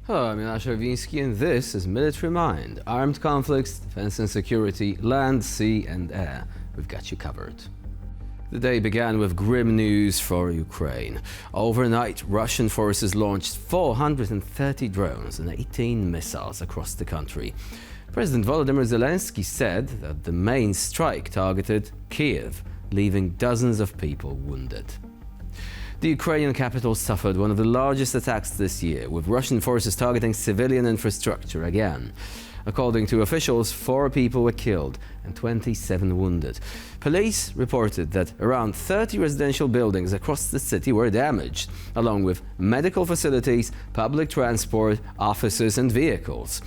Hello, I'm Jonasz Rewiński, and this is Military Mind. Armed conflicts, defense and security, land, sea and air. We've got you covered. The day began with grim news for Ukraine. Overnight, Russian forces launched 430 drones and 18 missiles across the country. President Volodymyr Zelensky said that the main strike targeted Kiev, leaving dozens of people wounded. The Ukrainian capital suffered one of the largest attacks this year, with Russian forces targeting civilian infrastructure again. According to officials, 4 people were killed and 27 wounded. Police reported that around 30 residential buildings across the city were damaged, along with medical facilities, public transport, offices and vehicles.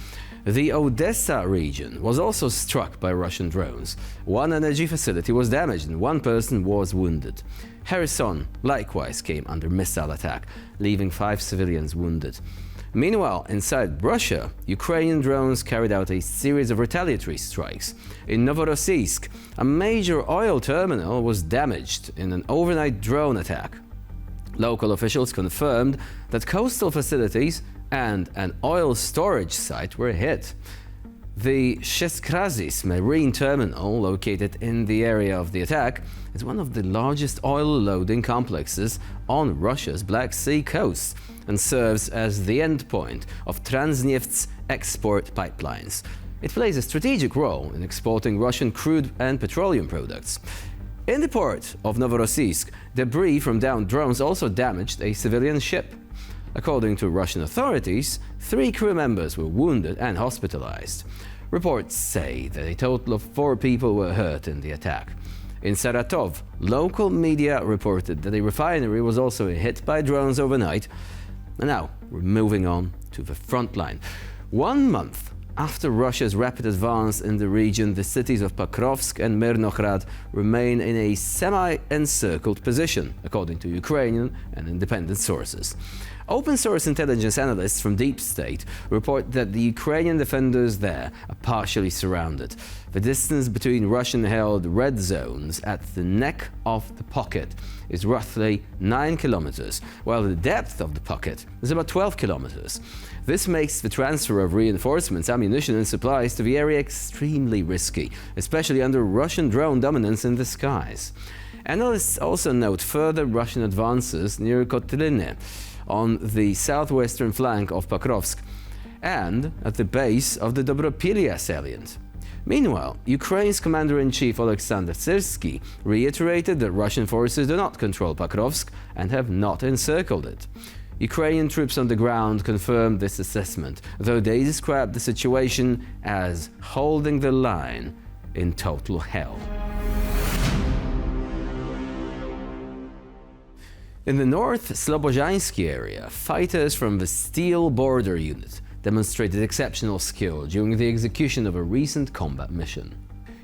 The Odessa region was also struck by Russian drones. One energy facility was damaged and 1 person was wounded. Kherson likewise came under missile attack, leaving 5 civilians wounded. Meanwhile, inside Russia, Ukrainian drones carried out a series of retaliatory strikes. In Novorossiysk, a major oil terminal was damaged in an overnight drone attack. Local officials confirmed that coastal facilities and an oil storage site were hit. The Sheskrazis marine terminal, located in the area of the attack, is one of the largest oil loading complexes on Russia's Black Sea coast and serves as the endpoint of Transneft's export pipelines. It plays a strategic role in exporting Russian crude and petroleum products. In the port of Novorossiysk, debris from downed drones also damaged a civilian ship. According to Russian authorities, 3 crew members were wounded and hospitalized. Reports say that a total of 4 people were hurt in the attack. In Saratov, local media reported that a refinery was also hit by drones overnight. And now, we're moving on to the front line. 1 month after Russia's rapid advance in the region, the cities of Pokrovsk and Mirnograd remain in a semi-encircled position, according to Ukrainian and independent sources. Open-source intelligence analysts from Deep State report that the Ukrainian defenders there are partially surrounded. The distance between Russian-held red zones at the neck of the pocket is roughly 9 kilometers, while the depth of the pocket is about 12 kilometers. This makes the transfer of reinforcements, ammunition and supplies to the area extremely risky, especially under Russian drone dominance in the skies. Analysts also note further Russian advances near Kotliny, on the southwestern flank of Pokrovsk, and at the base of the Dobropilya salient. Meanwhile, Ukraine's commander-in-chief Alexander Syrsky reiterated that Russian forces do not control Pokrovsk and have not encircled it. Ukrainian troops on the ground confirmed this assessment, though they described the situation as holding the line in total hell. In the North Slobozhansky area, fighters from the Steel Border Unit demonstrated exceptional skill during the execution of a recent combat mission.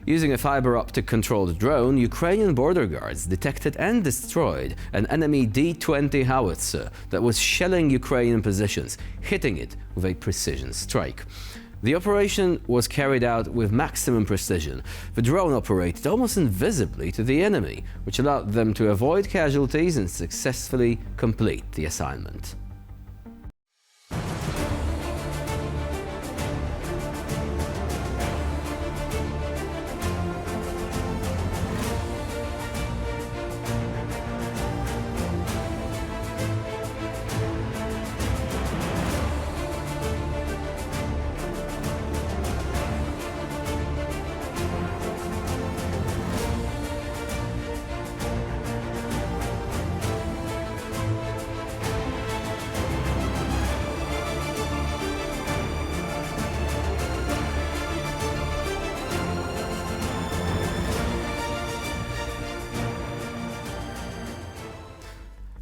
Using a fiber-optic controlled drone, Ukrainian border guards detected and destroyed an enemy D-20 howitzer that was shelling Ukrainian positions, hitting it with a precision strike. The operation was carried out with maximum precision. The drone operated almost invisibly to the enemy, which allowed them to avoid casualties and successfully complete the assignment.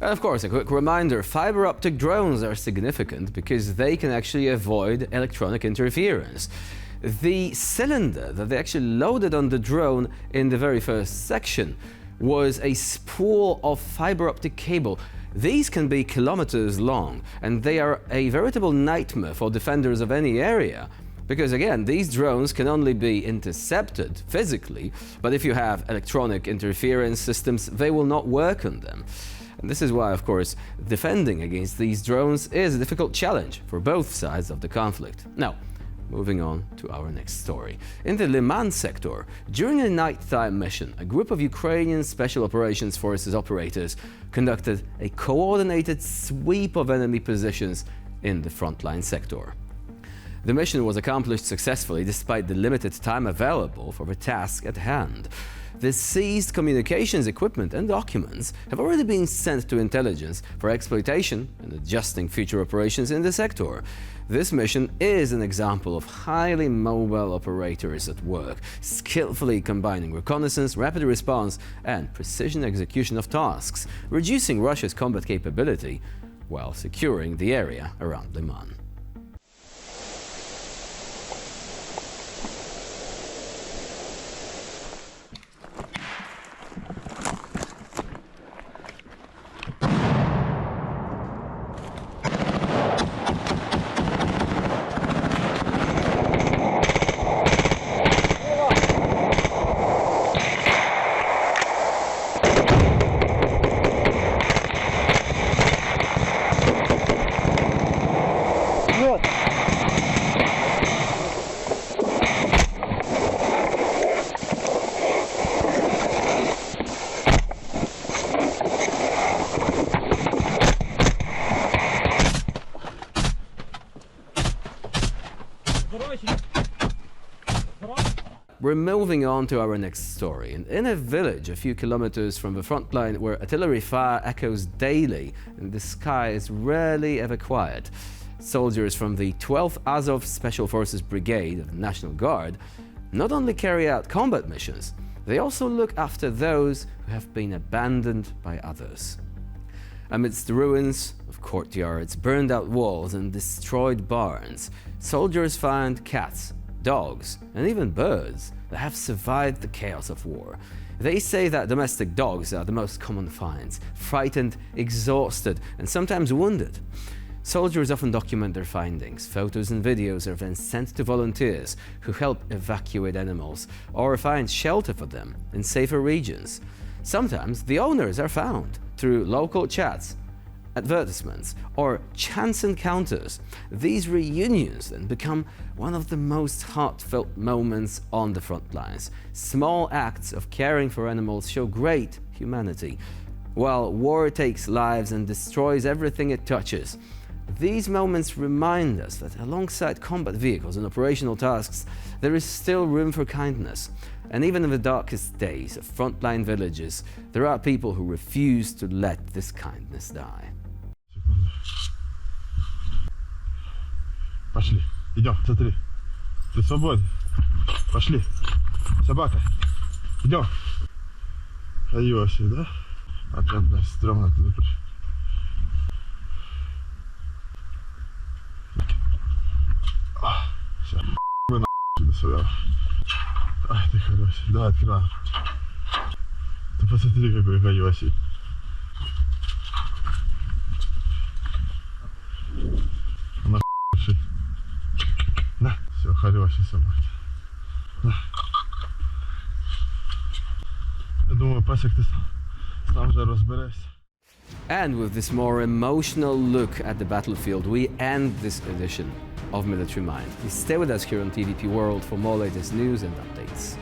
And of course, a quick reminder, fiber optic drones are significant because they can actually avoid electronic interference. The cylinder that they actually loaded on the drone in the very first section was a spool of fiber optic cable. These can be kilometers long, and they are a veritable nightmare for defenders of any area. Because again, these drones can only be intercepted physically, but if you have electronic interference systems, they will not work on them. And this is why, of course, defending against these drones is a difficult challenge for both sides of the conflict. Now, moving on to our next story. In the Liman sector, during a nighttime mission, a group of Ukrainian Special Operations Forces operators conducted a coordinated sweep of enemy positions in the Frontline sector. The mission was accomplished successfully despite the limited time available for the task at hand. The seized communications equipment and documents have already been sent to intelligence for exploitation and adjusting future operations in the sector. This mission is an example of highly mobile operators at work, skillfully combining reconnaissance, rapid response, and precision execution of tasks, reducing Russia's combat capability while securing the area around Liman. We're moving on to our next story. And in a village a few kilometers from the front line where artillery fire echoes daily and the sky is rarely ever quiet, soldiers from the 12th Azov Special Forces Brigade of the National Guard not only carry out combat missions, they also look after those who have been abandoned by others. Amidst the ruins of courtyards, burned out walls and destroyed barns, soldiers find cats, dogs, and even birds that have survived the chaos of war. They say that domestic dogs are the most common finds, frightened, exhausted, and sometimes wounded. Soldiers often document their findings. Photos and videos are then sent to volunteers who help evacuate animals or find shelter for them in safer regions. Sometimes the owners are found through local chats, advertisements, or chance encounters. These reunions then become one of the most heartfelt moments on the front lines. Small acts of caring for animals show great humanity. While war takes lives and destroys everything it touches, these moments remind us that alongside combat vehicles and operational tasks, there is still room for kindness. And even in the darkest days of frontline villages, there are people who refuse to let this kindness die. Пошли. Идем, смотри. Ты свободен. Пошли. Собака. Идем. Даёшь, да? Опять, да, стрёмно туда пришли. Все. Вы нахуй сюда. Ай, ты хороший. Да, открывай. Ты посмотри, какой гаёсик. На, все, хороший собака. На. Я думаю, Пасик, ты сам же разберешься. And with this more emotional look at the battlefield, we end this edition of Military Mind. Please stay with us here on TVP World for more latest news and updates.